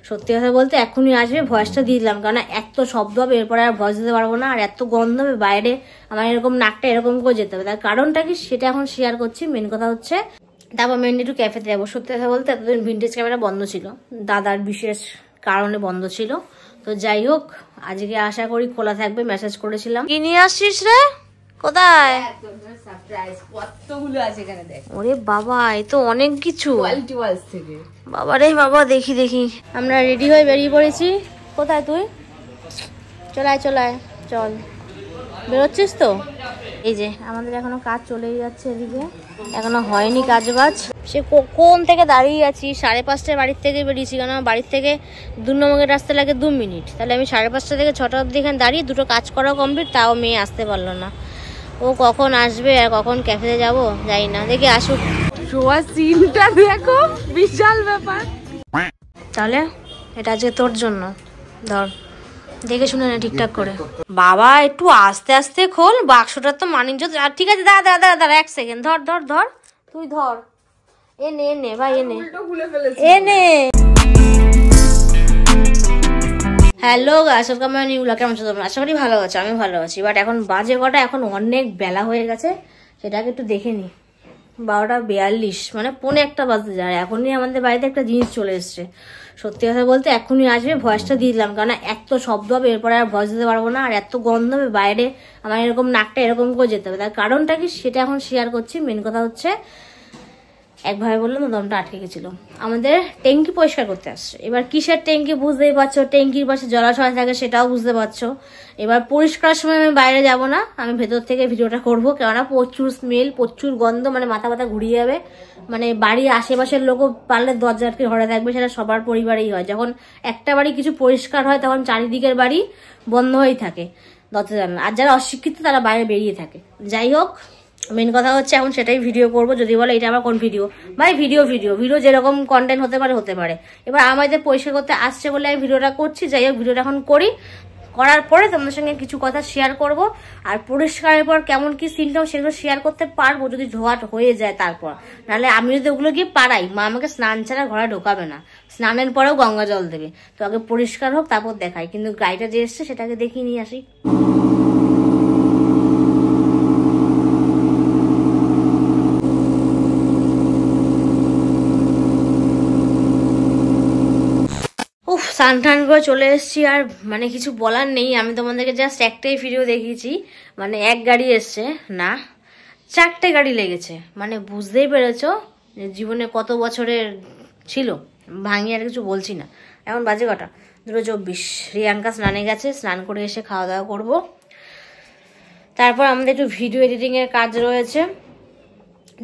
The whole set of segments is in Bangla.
সত্যি কথা বলতে এখনই আসবে, ভয়েসটা দিয়ে দিলাম, কারণ এত শব্দ হবে এরপরে আর ভয়েস দিতে পারবো না, আর এত গন্ধ হবে বাইরে, আমার এরকম নাকটা এরকম করে যেতে হবে। তার কারণটা কি সেটা এখন শেয়ার করছি। মেন কথা হচ্ছে তারপর মেনলি একটু ক্যাফেতে যাবো। সত্যি কথা বলতে এতদিন ভিন্টেজ ক্যামেরা বন্ধ ছিল, দাদার বিশেষ কারণে বন্ধ ছিল। তো যাই হোক, আজকে আশা করি খোলা থাকবে। মেসেজ করেছিলাম। কি নিয়ে আসছিস রে? কোথায়? কতগুলো আছে এখানে দেখ। ওরে বাবা, এ তো অনেক কিছু। কোয়ালিটি ওয়াইজ থেকে বাবা রে বাবা, দেখি দেখি। আমরা রেডি হয়ে বেরিয়ে পড়েছি। কোথায় তুই? চলায় চলায়, চল। বেরোচ্ছিস তো? এই যে আমাদের এখনো কাজ চলেই যাচ্ছে এদিকে, এখনো হয়নি কাজ বাজ। সে কোন থেকে দাঁড়িয়ে আছি, 5:30টায় বাড়ির থেকে বেরিয়েছি, কারণ আমার বাড়ির থেকে 2 নম্বরের রাস্তা লাগে 2 মিনিট। তাহলে আমি 5:30টা থেকে 6টা অবধি এখানে দাঁড়িয়ে দুটো কাজ করা কমপ্লিট, তাও মেয়ে আসতে পারলো না। ও কখন আসবে আর কখন ক্যাফেতে যাবো জানি না, দেখি আসুক। শোয়া সিনটা দেখো, বিশাল ব্যাপার। তাহলে এটা আজকে তোর জন্য, ধর, দেখে শুনে না ঠিকঠাক করে। বাবা একটু আস্তে আস্তে খোল, বাক্সটা তো মানিজ্য। ঠিক আছে, দাঁড়া দাঁড়া দাঁড়া, 1 সেকেন্ড, ধর ধর ধর, তুই ধর। এনে ভাই, এনে। Hello guys, welcome to my new blog. কেমন আছো তোমরা? আশা করি ভালো আছো, আমি ভালো আছি। বাট এখন বাজে কটা? এখন অনেক বেলা হয়ে গেছে, সেটাকে একটু দেখে নি। 12:42, মানে 1:45 বাজতে যায়। এখনই আমাদের বাড়িতে একটা জিনিস চলে এসছে। সত্যি কথা বলতে এখনই আসবে, ভয়েসটা দিয়ে দিলাম, কারণ এত শব্দ হবে এরপরে আর ভয়েস দিতে পারবো না, আর এত গন্ধ হবে বাইরে, আমার এরকম নাকটা এরকম করে যেতে হবে। তার কারণটা কি সেটা এখন শেয়ার করছি। মেন কথা হচ্ছে এক ভাই বললাম দমটা আটকে গেছিল, আমাদের ট্যাঙ্কি পরিষ্কার করতে আসছে। এবার কিসের ট্যাঙ্কি বুঝতেই পারছো, ট্যাঙ্কির পাশে জলাশয় থাকে সেটাও বুঝতে পারছো। এবার পরিষ্কারের সময় আমি বাইরে যাব না, আমি ভেতর থেকে ভিডিওটা করবো, কেননা প্রচুর স্মেল, প্রচুর গন্ধ, মানে মাথা ব্যথা ঘুরিয়ে যাবে। মানে বাড়ির আশেপাশের লোকও পারলে দরজা আটকে ঘরে থাকবে, সেটা সবার পরিবারেই হয়। যখন একটা বাড়ি কিছু পরিষ্কার হয় তখন চারিদিকের বাড়ি বন্ধ হয়েই থাকে, দরজা জানালা। আর যারা অশিক্ষিত তারা বাইরে বেরিয়ে থাকে। যাই হোক, মেন কথা হচ্ছে এখন সেটাই ভিডিও করব। যদি বলে এটা আমার কোন ভিডিও, ভাই ভিডিও যেরকম কন্টেন্ট হতে পারে। এবার আমাদের পরিষ্কার করতে আসছে বলে আমি ভিডিওটা করছি। যাই হোক, ভিডিওটা এখন করার পরে তোমাদের সঙ্গে কিছু কথা শেয়ার করব। আর পরিষ্কারের পর কেমন কি সিনটাও সেগুলো শেয়ার করতে পারবো যদি ধোয়াট হয়ে যায়। তারপর নাহলে আমি যদি ওগুলো গিয়ে পাড়াই, মা আমাকে স্নান ছাড়া ঘরে ঢোকাবে না, স্নানের পরেও গঙ্গা জল দেবে। তো আগে পরিষ্কার হোক তারপর দেখাই। কিন্তু গাড়িটা যে এসছে সেটাকে দেখিয়ে নিয়ে আসি। স্নান টান করে চলে এসেছি। আর মানে কিছু বলার নেই, আমি তোমাদেরকে জাস্ট একটাই ভিডিও দেখিয়েছি। মানে এক গাড়ি এসছে না, 4টে গাড়ি লেগেছে। মানে বুঝতেই পেরেছো জীবনে কত বছরের ছিল। ভাঙি আর কিছু বলছি না। এখন বাজে কটা? 2:24। রিয়াঙ্কা স্নানে গেছে, স্নান করে এসে খাওয়া দাওয়া করবো। তারপর আমাদের একটু ভিডিও এডিটিং এর কাজ রয়েছে।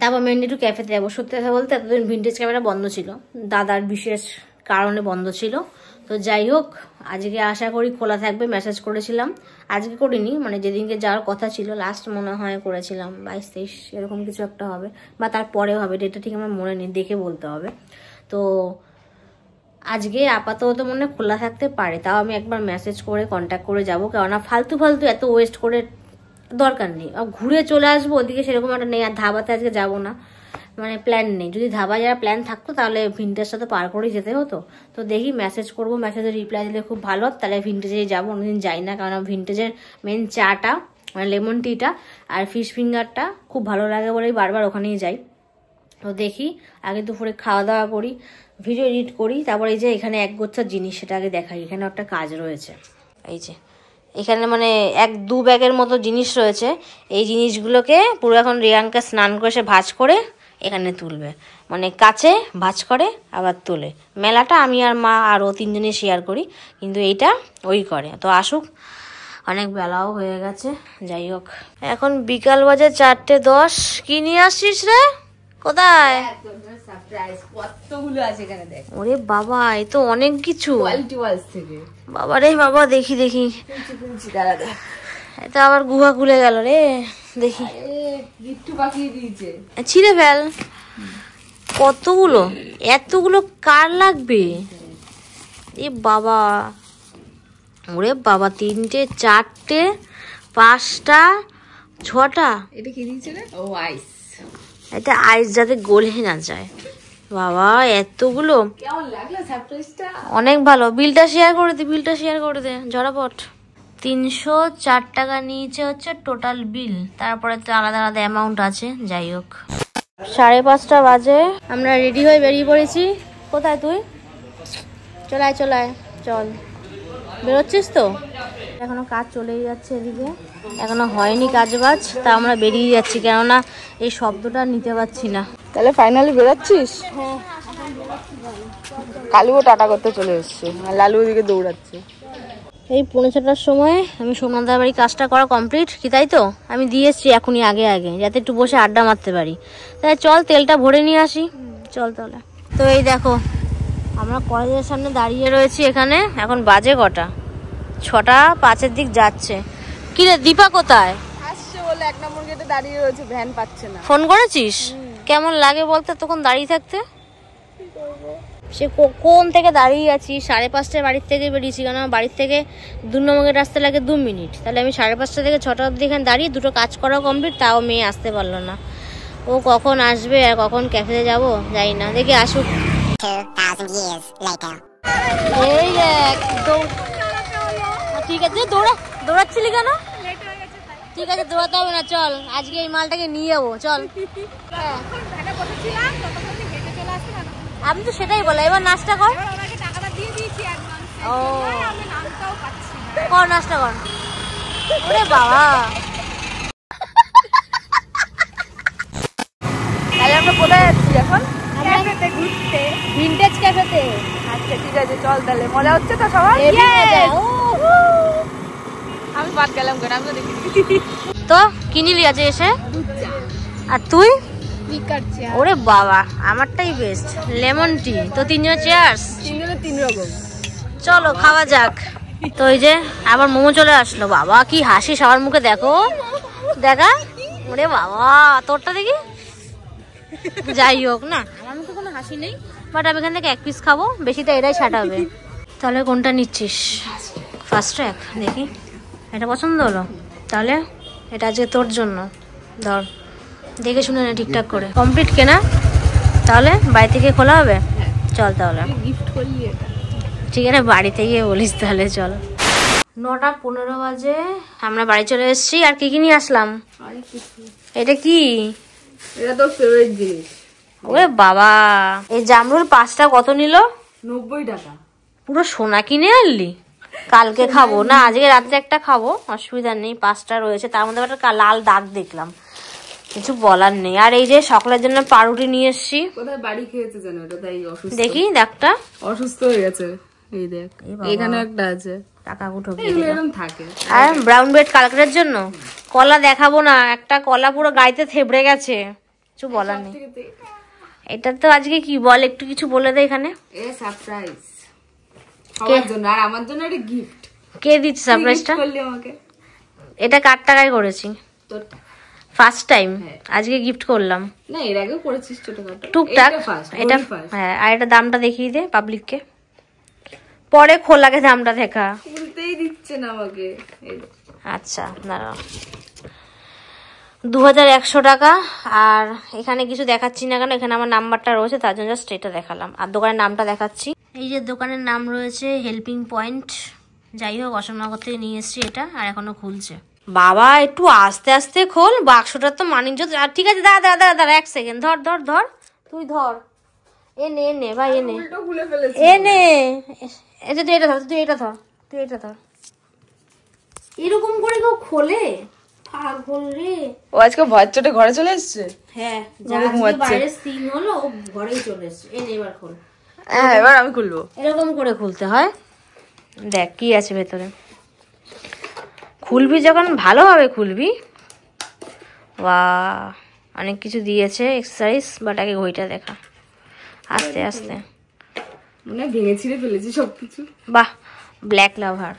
তারপর মেনলি একটু ক্যাফেতে যাবো। সত্যি কথা বলতে এতদিন ভিন্টেজ ক্যামেরা বন্ধ ছিল, দাদার বিশেষ কারণে বন্ধ ছিল। তো যাই হোক, আজকে আশা করি খোলা থাকবে। মেসেজ করেছিলাম, আজকে করিনি, মানে যেদিনকে যাওয়ার কথা ছিল লাস্ট মনে হয় করেছিলাম, 22-23 এরকম কিছু একটা হবে, বা তারপরে হবে, ডেটটা ঠিক আমার মনে নেই, দেখে বলতে হবে। তো আজকে আপাতত মনে খোলা থাকতে পারে, তাও আমি একবার মেসেজ করে কন্ট্যাক্ট করে যাবো, কেননা ফালতু এত ওয়েস্ট করে দরকার নেই। ঘুরে চলে আসবো ওদিকে, সেরকম একটা নেই। আর ধাবাতে আজকে যাবো না, মানে প্ল্যান নেই। যদি ধাবা যাওয়ার প্ল্যান থাকতো তাহলে ভিন্টেজটা তো পার করেই যেতে হতো। তো দেখি মেসেজ করবো, মেসেজে রিপ্লাই দিলে খুব ভালো, তাহলে ভিন্টেজেই যাবো। অন্যদিন যাই না, কারণ ভিন্টেজের মেন চাটা, মানে লেমন টিটা আর ফিশ ফিঙ্গারটা খুব ভালো লাগে বলেই বারবার ওখানেই যাই। তো দেখি, আগে দুপুরে খাওয়া দাওয়া করি, ভিডিও এডিট করি, তারপরে এই যে এখানে এক গোচ্ছা জিনিস সেটা আগে দেখাই। এখানে একটা কাজ রয়েছে, এই যে এখানে মানে 1-2 ব্যাগের মতো জিনিস রয়েছে। এই জিনিসগুলোকে পুরো এখন রিয়াঙ্কা স্নান করে সে ভাঁজ করে এখানে তুলবে, মানে কাছে ভাঁজ করে আবার তোলে। মেলাটা আমি আর মা আরও 3 জনে শেয়ার করি, কিন্তু এইটা ওই করে। তো আসুক, অনেক বেলাও হয়ে গেছে। যাই হোক, এখন বিকাল বাজে 4:10। কি নিয়ে আসছিস রে? কোথায়? কতগুলো আছে এখানে দেখ। ওরে বাবা, এ তো অনেক কিছু। কোয়ালিটি ওয়াইজ থেকে বাবা রে বাবা, দেখি দাঁড়া দেখ, এটা আবার গুহা খুলে গেল রে। দেখি, গিট্টু পাকিয়ে দিয়েছে, ছিঁড়ে ফেল। কতগুলো, এতগুলো কার লাগবে? এ বাবা, ওরে বাবা, 3টে 4টে 5টা 6টা। এটা কি দিয়েছে রে? ও আইস, এটা আইস, যাতে গলে না যায়। বাবা এতগুলো, কেমন লাগলো সারপ্রাইজটা? অনেক ভালো। বিলটা শেয়ার করে দে ঝরাপট। 304 টাকা নিয়েছে হচ্ছে টোটাল বিল, তারপরে তো আলাদা আলাদা অ্যামাউন্ট আছে। যাই হোক, 5:30 বাজে, আমরা রেডি হয়ে বেরিয়ে পড়েছি। কোথায় তুই? চলায় চল, বেরোচ্ছিস তো? এখনো কাজ চলেই যাচ্ছে এদিকে, এখনো হয়নি কাজ বাজ, তা আমরা বেরিয়ে যাচ্ছি, কেননা এই শব্দটা নিতে পারছি না। তাহলে ফাইনালি বেরোচ্ছিস? হ্যাঁ, কালুও টাটা করতে চলে এসছে আর লালু ওদিকে দৌড়াচ্ছে। এই 5:45টার সময় আমি সোমনাথদার বাড়ি কাজটা করা কমপ্লিট, কি তাই তো? আমি দিয়ে এসছি এখনই আগে যাতে একটু বসে আড্ডা মারতে পারি। তাই চল তেলটা ভরে নিয়ে আসি, চল তাহলে। তো এই দেখো, আমরা কলেজের সামনে দাঁড়িয়ে রয়েছি এখানে। এখন বাজে কটা? 6:05 দিক যাচ্ছে। কি রে দীপা কোথায়? আসছে বলে 1 নম্বর গেটে দাঁড়িয়ে রয়েছে, ভ্যান পাচ্ছে না। ফোন করেছিস? কেমন লাগে বলতে তখন দাঁড়িয়ে থাকতে? সে কোন থেকে দাঁড়িয়ে আছি, 5:30টায় বাড়ির থেকে বেরিয়েছি, কারণ আমার বাড়ির থেকে 2 নম্বর গেট আসতে লাগে 2 মিনিট। তাহলে আমি 5:30টা থেকে 6টা অবধি এখানে দাঁড়িয়ে দুটো কাজ করা কমপ্লিট, তাও মেয়ে আসতে পারলো না। ও কখন আসবে আর কখন ক্যাফেতে যাবো জানি না, দেখি আসুক। 2000 years later. এই দেখ, ঠিক আছে, দৌড়াচ্ছিলি কেন? ঠিক আছে, দৌড়াতে হবে না, চল আজকে এই মালটাকে নিয়ে যাবো, চল। আমি তো সেটাই বলা, এবার নাচটা কর। ও কর, নাচটা কর। ওরে বাবা, তাহলে আমরা কোথায় যাচ্ছি এখন? ক্যাফেতে ঘুরতে, ভিনটেজ ক্যাফেতে। আচ্ছা ঠিক আছে, চল তাহলে। মজা হচ্ছে তো সবার? আমি বাদ গেলাম কেন, আমি তো দেখিনি। তো কি নিলি আছে এসে? আর তুই? ওরে বাবা, আমারটাই বেস্ট, লেমন টি। তো 3 জন চেয়ার্স, 3 জনের 3 রকম। চলো খাওয়া যাক। তো এই যে আবার মোমো চলে আসলো। বাবা কি হাসি সবার মুখে, দেখো দেখা। ওরে বাবা, তোরটা দেখি। যাই হোক না, আমার মুখে কোনো হাসি নেই, বাট আমি এখান থেকে 1 পিস খাবো, বেশিটা এটাই ছাটাবে। তাহলে কোনটা নিচ্ছিস? ফার্স্ট ট্র্যাক, দেখি এটা পছন্দ হলো, তাহলে এটা আজকে তোর জন্য। ধর, দেখে শুনে না ঠিকঠাক করে। কমপ্লিট কেনা, তাহলে বাড়ি থেকে খোলা হবে? চল তাহলে, গিফট করলি এটা? ঠিক আছে, বাড়িতে গিয়ে বলিস তাহলে, চল। 9:15 বাজে, আমরা বাড়ি চলে এসেছি। আর কি নিয়ে আসলাম? এটা কি? এটা তোর ফেভারিট জিনিস। ওরে বাবা, এই জামরুল 5টা কত নিল? 90 টাকা। পুরো সোনা কিনে আনলি? কালকে খাবো না, আজকে রাত্রে একটা খাবো, অসুবিধা নেই। 5টা রয়েছে, তার মধ্যে একটা লাল দাগ দেখলাম, কিছু বলার নেই। আর এই যে সকালের জন্য পাউরুটি নিয়ে এসছি। কোথায় বাড়ি খেয়েছে জানো, এটা তাই অসুস্থ। দেখি দাগটা, অসুস্থ হয়ে গেছে। এই দেখ, এখানে একটা আছে। টাকা উঠো, এরকম থাকে। আর ব্রাউন ব্রেড কালকের জন্য কলা দেখাবো না, একটা কলা পুরো গাড়িতে থেবড়ে গেছে, কিছু বলার নেই। এটা তো আজকে কি বল, একটু কিছু বলে দে এখানে। এ সারপ্রাইজ সবার জন্য, আর আমার জন্য একটা গিফট। কে দিচ্ছে সারপ্রাইজটা? করলি আমাকে। এটা কার টাকায় করেছি? তোর ফার্স্ট টাইম আজকে গিফট করলাম। না, এর আগেও করেছিস ছোটখাটো, টুকটাক। এটা হ্যাঁ, আর এটা দামটা দেখিয়ে দে পাবলিককে, পরে খোলাকে দামটা দেখা। বলতেই দিচ্ছে না আমাকে। আচ্ছা দাঁড়াও, 2100 টাকা। আর এখানে কিছু দেখাচ্ছি না, কেন এখানে আমার নাম্বারটা রয়েছে, তার জন্য জাস্ট এটা দেখালাম। আর দোকানের নামটা দেখাচ্ছি, এই যে দোকানের নাম রয়েছে হেল্পিং পয়েন্ট। যাই হোক, অশোকনগর থেকে নিয়ে এসেছি এটা, আর এখনো খুলছে। বাবা একটু আস্তে আস্তে খোল, বাক্সটার তো মানিজ্য। ঠিক আছে, দাঁড়া 1 সেকেন্ড, ধর তুই ধর, এ নে ভাই, এ নে, খুলে ফেলেছি। এ নে, তুই এটা ধর। এরকম করে কেউ খোলে? পাগল রে। ও আজকে ভয়ের চোটে ঘরে চলে এসেছে। হ্যাঁ, ঘুমাচ্ছে। সিন হলো, ও ঘরেই চলে এসেছে। এবার খোল। হ্যাঁ, এবার আমি খুলবো। এরকম করে খুলতে হয়। দেখ কি আছে ভেতরে, খুলবি যখন ভালোভাবে খুলবি। বাহ, অনেক কিছু দিয়েছে, এক্সারসাইজ। বাট আগে ঘড়িটা দেখা, আস্তে আস্তে। মানে ভেঙে ছিঁড়ে ফেলেছি সবকিছু। বাহ, ব্ল্যাক লাভার,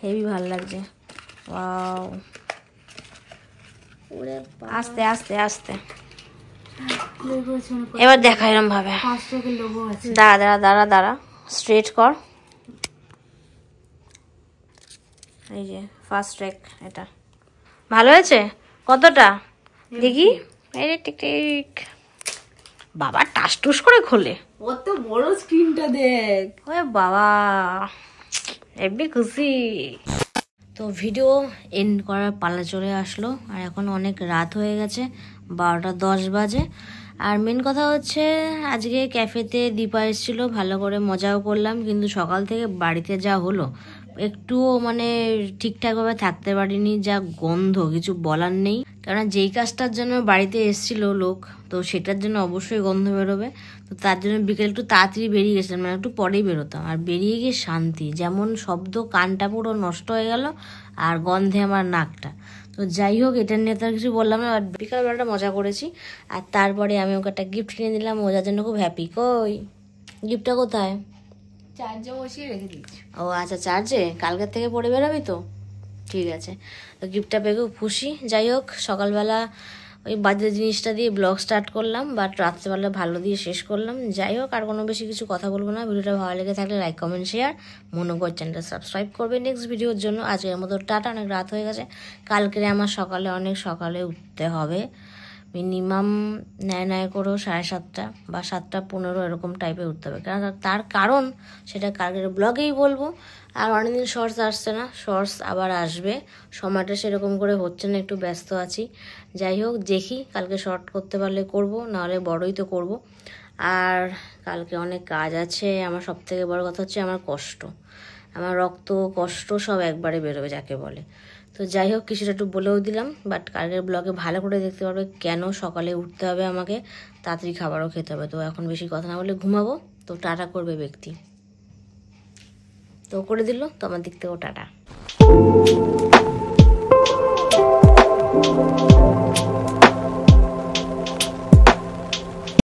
হেভি ভালো লাগছে। ওয়াও, আস্তে আস্তে আস্তে। এবার দেখা এরম ভাবে। দাঁড়া, স্ট্রেট কর। এই যে ফার্স্ট ট্র্যাক, এটা ভালো হয়েছে। কতটা দেখি? এই টিক বাবা টাস টুস করে খোলে। ওর তো বড় স্ক্রিনটা দেখ। ওরে বাবা হেব্বি খুশি। তো ভিডিও এন্ড করার পালা চলে আসলো, আর এখন অনেক রাত হয়ে গেছে, 12:10 বাজে। আর মেন কথা হচ্ছে আজকে ক্যাফেতে দীপা এসেছিলো, ভালো করে মজাও করলাম, কিন্তু সকাল থেকে বাড়িতে যা হলো একটুও মানে ঠিকঠাকভাবে থাকতে পারিনি, যা গন্ধ কিছু বলার নেই। কেননা যেই কাজটার জন্য বাড়িতে এসেছিলো লোক, তো সেটার জন্য অবশ্যই গন্ধ বেরোবে। তো তার জন্য বিকেল একটু তাড়াতাড়ি বেরিয়ে গেছিলাম, মানে একটু পরেই বেরোতাম। আর বেরিয়ে গিয়ে শান্তি, যেমন শব্দ, কানটা পুরো নষ্ট হয়ে গেল আর গন্ধে আমার নাকটা। তো যাই হোক, এটা নিয়ে তো আর কিছু বললাম না, বাট বিকালবেলাটা মজা করেছি। আর তারপরে আমি ওকে একটা গিফট কিনে দিলাম, ও যার জন্য খুব হ্যাপি। কই গিফটটা কোথায়? চার্জে বসিয়ে রেখে দিচ্ছি। ও আচ্ছা, চার্জে কালকের থেকে পড়ে বেরোবি তো, ঠিক আছে। তো গিফটটা পেয়ে খুব খুশি। যাই হোক, সকালবেলা ওই বাজে জিনিসটা দিয়ে ব্লগ স্টার্ট করলাম, বাট রাত্রেবেলা ভালো দিয়ে শেষ করলাম। যাই হোক, আর কোনো বেশি কিছু কথা বলবো না। ভিডিওটা ভালো লেগে থাকলে লাইক, কমেন্ট, শেয়ার, মনে করে চ্যানেলটা সাবস্ক্রাইব করবে নেক্সট ভিডিওর জন্য। আজকের মতো টাটা, অনেক রাত হয়ে গেছে। কালকে আমার সকালে অনেক সকালে উঠতে হবে, মিনিমাম নেয় করেও 7:30 বা 7:15 এরকম টাইপে উঠতে হবে। কারণ তার কারণ সেটা কালকের ব্লগেই বলবো। আর অনেকদিন শর্টস আসছে না, শর্টস আবার আসবে, সময়টা সেরকম করে হচ্ছে না, একটু ব্যস্ত আছি। যাই হোক, দেখি কালকে শর্ট করতে পারলে করব, নাহলে বড়ই তো করব। আর কালকে অনেক কাজ আছে। আমার সবথেকে বড় কথা হচ্ছে আমার কষ্ট, আমার রক্ত কষ্ট সব একবারে বেরোবে যাকে বলে। তো যাই হোক, কিছুটা একটু বলেও দিলাম, বাট কালকের ব্লগে ভালো করে দেখতে পারবে কেন সকালে উঠতে হবে আমাকে, তাড়াতাড়ি খাবারও খেতে হবে। তো এখন বেশি কথা না বলে ঘুমাবো। তো টাটা করবে ব্যক্তি, তো করে দিল। তো আমার দিক থেকেও টাটা।